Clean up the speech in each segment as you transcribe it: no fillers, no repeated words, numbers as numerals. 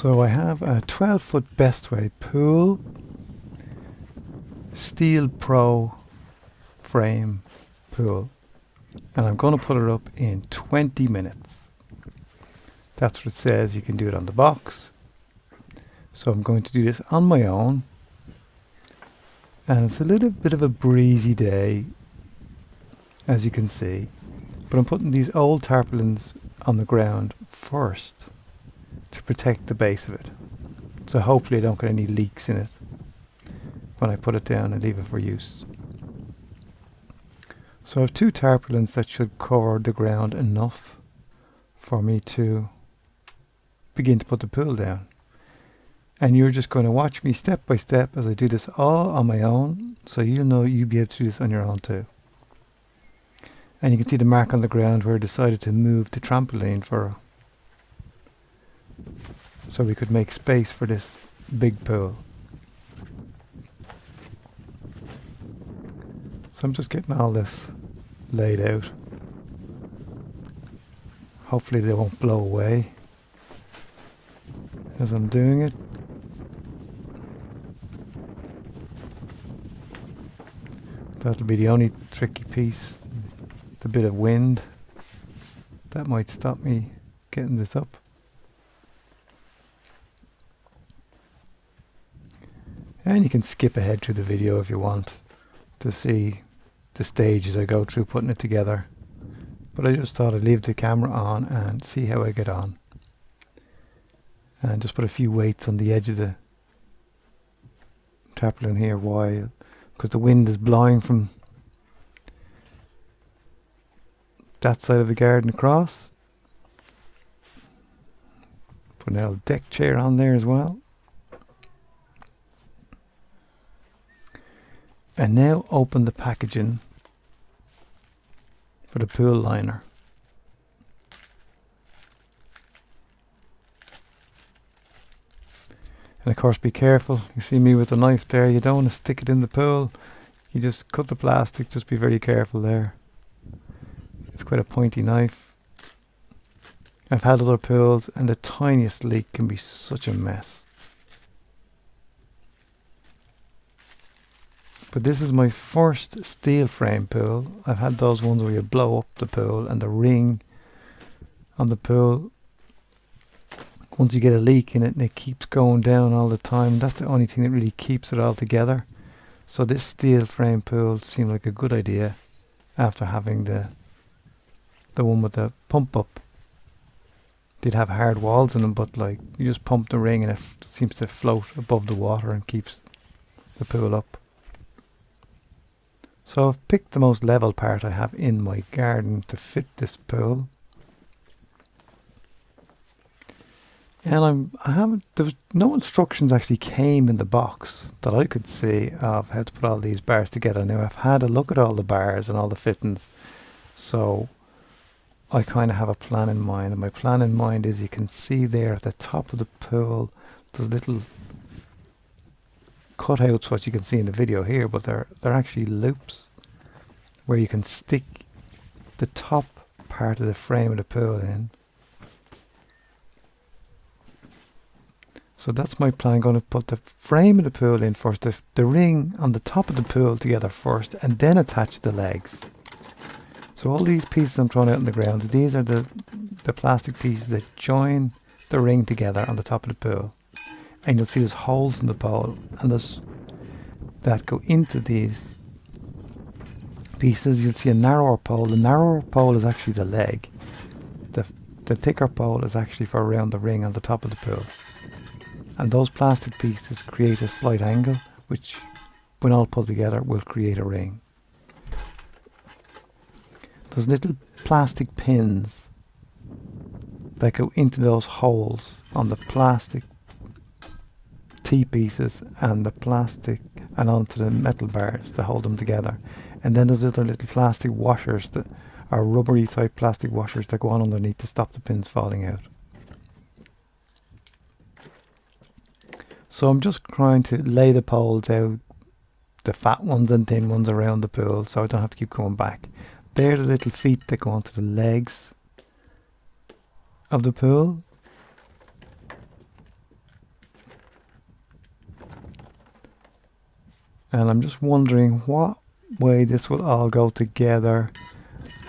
So I have a 12-foot Bestway pool, steel pro frame pool, and I'm going to put it up in 20 minutes. That's what it says. You can do it on the box. So I'm going to do this on my own, and it's a little bit of a breezy day, as you can see, but I'm putting these old tarpaulins on the ground first to protect the base of it. So hopefully I don't get any leaks in it when I put it down and leave it for use. So I have 2 tarpaulins that should cover the ground enough for me to begin to put the pool down. And you're just going to watch me step by step as I do this all on my own, so you'll know you'll be able to do this on your own too. And you can see the mark on the ground where I decided to move the trampoline so we could make space for this big pool. So I'm just getting all this laid out. Hopefully they won't blow away as I'm doing it. That'll be the only tricky piece, the bit of wind. That might stop me getting this up. And you can skip ahead through the video if you want to see the stages I go through putting it together. But I just thought I'd leave the camera on and see how I get on. And just put a few weights on the edge of the tarpaulin here. Why? Because the wind is blowing from that side of the garden across. Put an old deck chair on there as well. And now open the packaging for the pool liner. And of course be careful. You see me with the knife there. You don't want to stick it in the pool. You just cut the plastic. Just be very careful there. It's quite a pointy knife. I've had other pools and the tiniest leak can be such a mess. But this is my first steel frame pool. I've had those ones where you blow up the pool and the ring on the pool, once you get a leak in it and it keeps going down all the time, that's the only thing that really keeps it all together. So this steel frame pool seemed like a good idea after having the one with the pump up. Did have hard walls in them, but like you just pump the ring and it seems to float above the water and keeps the pool up. So I've picked the most level part I have in my garden to fit this pool. And there was no instructions actually came in the box that I could see of how to put all these bars together. Now I've had a look at all the bars and all the fittings, so I kind of have a plan in mind. And my plan in mind is, you can see there at the top of the pool, there's little cutouts, what you can see in the video here, but they're actually loops where you can stick the top part of the frame of the pool in. So that's my plan. I'm going to put the frame of the pool in first, the ring on the top of the pool together first, and then attach the legs. So all these pieces I'm throwing out on the ground, these are the plastic pieces that join the ring together on the top of the pool. And you'll see there's holes in the pole, and that go into these pieces. You'll see a narrower pole. The narrower pole is actually the leg. The thicker pole is actually for around the ring on the top of the pool. And those plastic pieces create a slight angle, which when all pulled together will create a ring. There's little plastic pins that go into those holes on the plastic T-pieces and the plastic and onto the metal bars to hold them together. And then there's other little plastic washers that are rubbery type plastic washers that go on underneath to stop the pins falling out. So I'm just trying to lay the poles out, the fat ones and thin ones around the pool, so I don't have to keep coming back. They're the little feet that go onto the legs of the pool. And I'm just wondering what way this will all go together,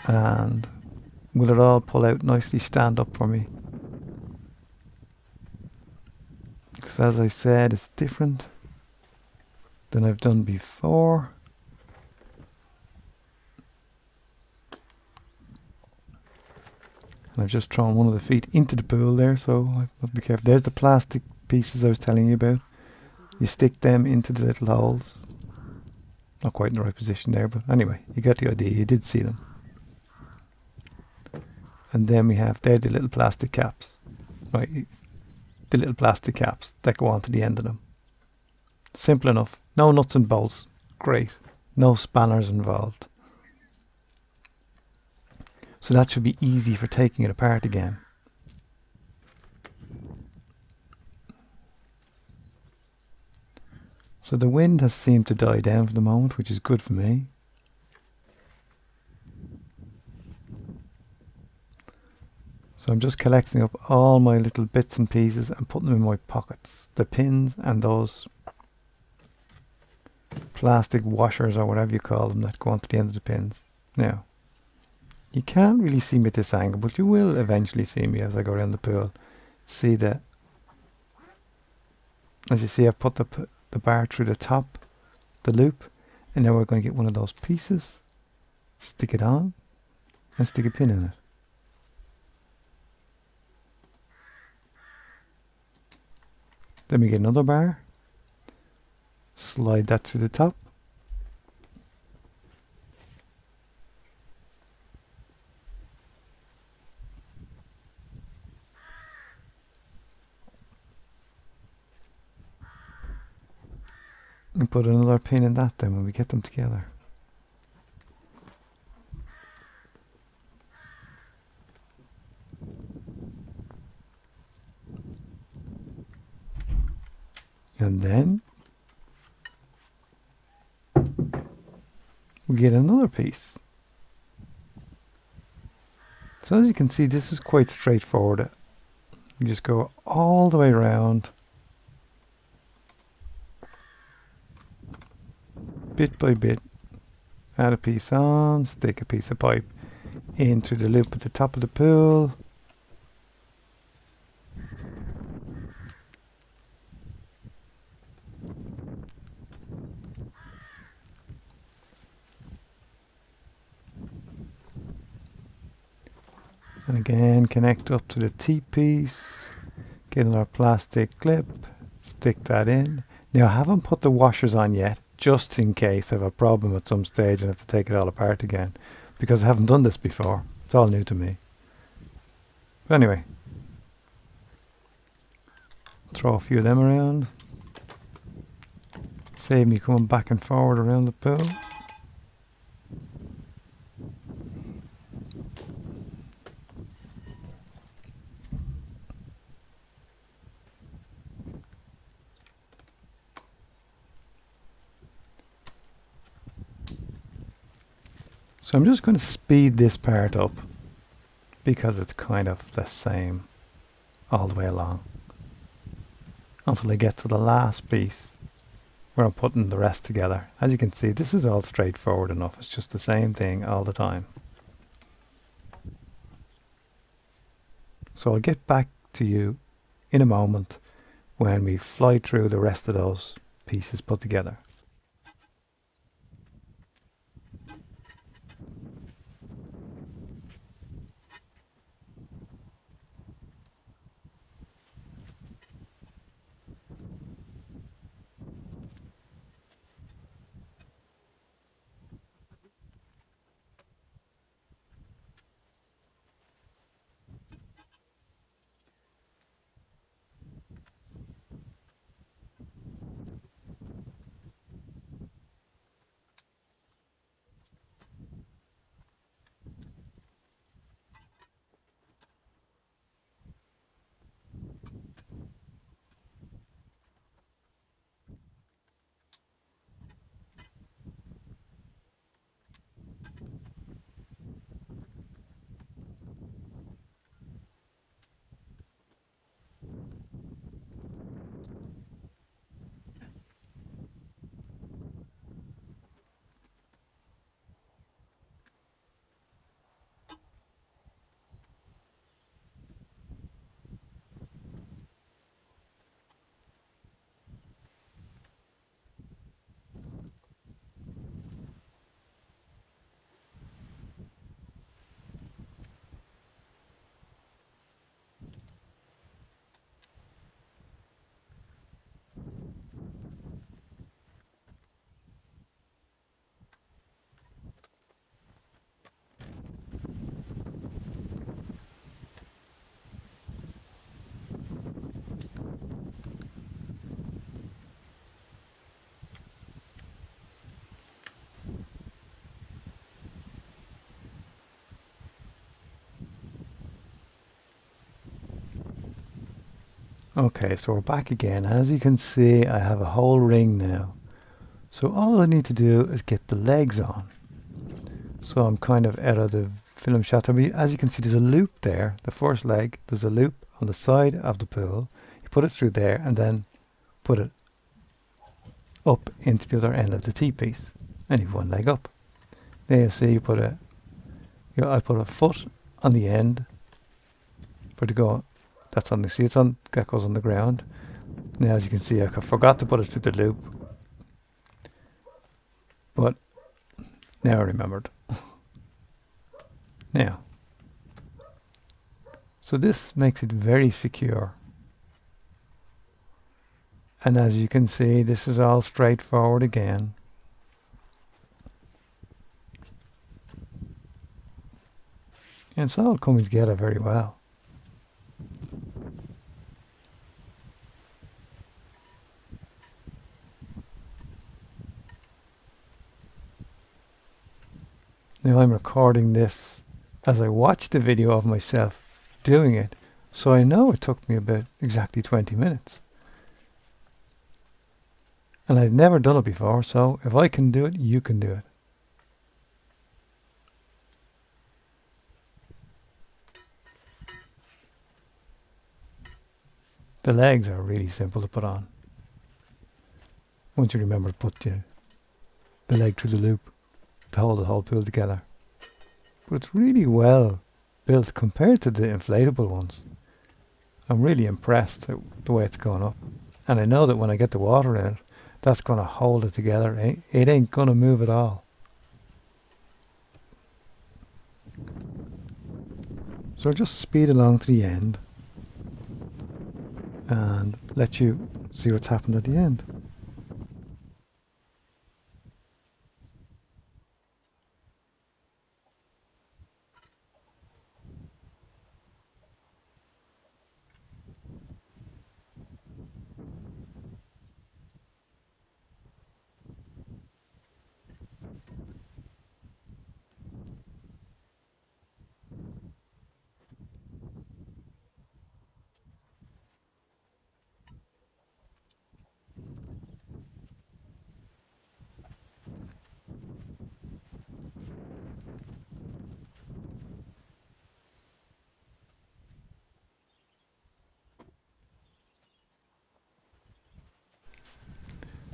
and will it all pull out nicely, stand up for me? Because as I said, it's different than I've done before. And I've just thrown one of the feet into the pool there, so I have to be careful. There's the plastic pieces I was telling you about. You stick them into the little holes. Not quite in the right position there, but anyway, you got the idea. You did see them. And then we have there the little plastic caps. Right, the little plastic caps that go onto the end of them. Simple enough. No nuts and bolts. Great. No spanners involved. So that should be easy for taking it apart again. So the wind has seemed to die down for the moment, which is good for me. So I'm just collecting up all my little bits and pieces and putting them in my pockets. The pins and those plastic washers or whatever you call them that go onto the end of the pins. Now, you can't really see me at this angle, but you will eventually see me as I go around the pool. See that, as you see, I've put the bar through the top, the loop, and now we're going to get one of those pieces, stick it on, and stick a pin in it. Then we get another bar, slide that through the top, and put another pin in that then when we get them together. And then we get another piece. So as you can see, this is quite straightforward. You just go all the way around, bit by bit, add a piece on, stick a piece of pipe into the loop at the top of the pool. And again, connect up to the T-piece, get another plastic clip, stick that in. Now I haven't put the washers on yet, just in case I have a problem at some stage and have to take it all apart again, because I haven't done this before. It's all new to me. But anyway, throw a few of them around. Save me coming back and forward around the pool. So I'm just going to speed this part up because it's kind of the same all the way along until I get to the last piece where I'm putting the rest together. As you can see, this is all straightforward enough. It's just the same thing all the time. So I'll get back to you in a moment when we fly through the rest of those pieces put together. Okay, so we're back again. As you can see, I have a whole ring now. So all I need to do is get the legs on. So I'm kind of out of the film shot. As you can see, there's a loop there. The first leg, there's a loop on the side of the pool. You put it through there and then put it up into the other end of the T-piece. And you've one leg up. There you see, I put a foot on the end for to go. That's on the, see, that goes on the ground. Now, as you can see, I forgot to put it through the loop. But now I remembered. Now, so this makes it very secure. And as you can see, this is all straightforward again. And it's all coming together very well. Now I'm recording this as I watch the video of myself doing it, so I know it took me about exactly 20 minutes. And I've never done it before, so if I can do it, you can do it. The legs are really simple to put on. Once you remember to put the leg through the loop to hold the whole pool together. But it's really well built compared to the inflatable ones. I'm really impressed at the way it's going up. And I know that when I get the water in it, that's going to hold it together. It ain't going to move at all. So I'll just speed along to the end and let you see what's happened at the end.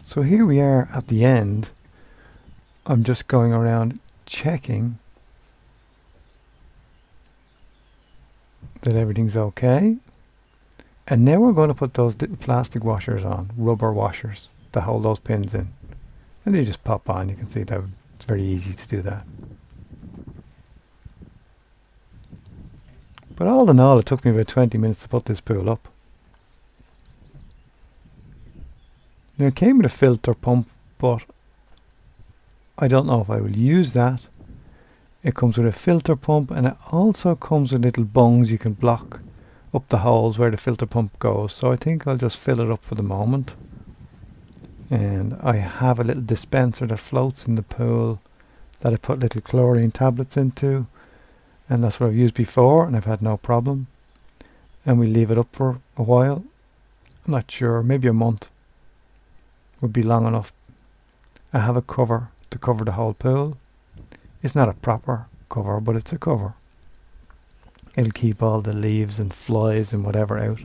So here we are at the end. I'm just going around checking that everything's okay. And now we're going to put those little plastic washers on, rubber washers, to hold those pins in. And they just pop on. You can see that it's very easy to do that. But all in all, it took me about 20 minutes to put this pool up. Now it came with a filter pump, but I don't know if I will use that. It comes with a filter pump, and it also comes with little bungs you can block up the holes where the filter pump goes. So I think I'll just fill it up for the moment. And I have a little dispenser that floats in the pool that I put little chlorine tablets into, and that's what I've used before and I've had no problem. And we leave it up for a while. I'm not sure, maybe a month would be long enough. I have a cover to cover the whole pool. It's not a proper cover, but it's a cover. It'll keep all the leaves and flies and whatever out.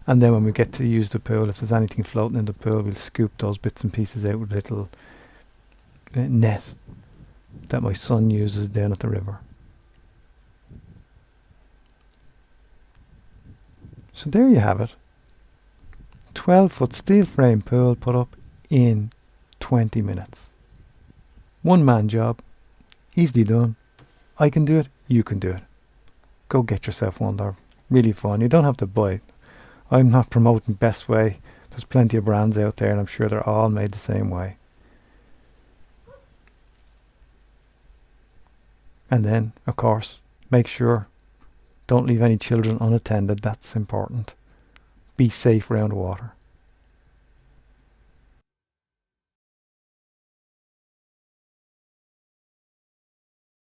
And then when we get to use the pool, if there's anything floating in the pool, we'll scoop those bits and pieces out with a little net that my son uses down at the river. So there you have it. 12-foot steel frame pool put up in 20 minutes. One man job, easily done. I can do it, you can do it. Go get yourself one, they're really fun. You don't have to buy it. I'm not promoting Best Way. There's plenty of brands out there and I'm sure they're all made the same way. And then, of course, make sure don't leave any children unattended. That's important. Be safe around water.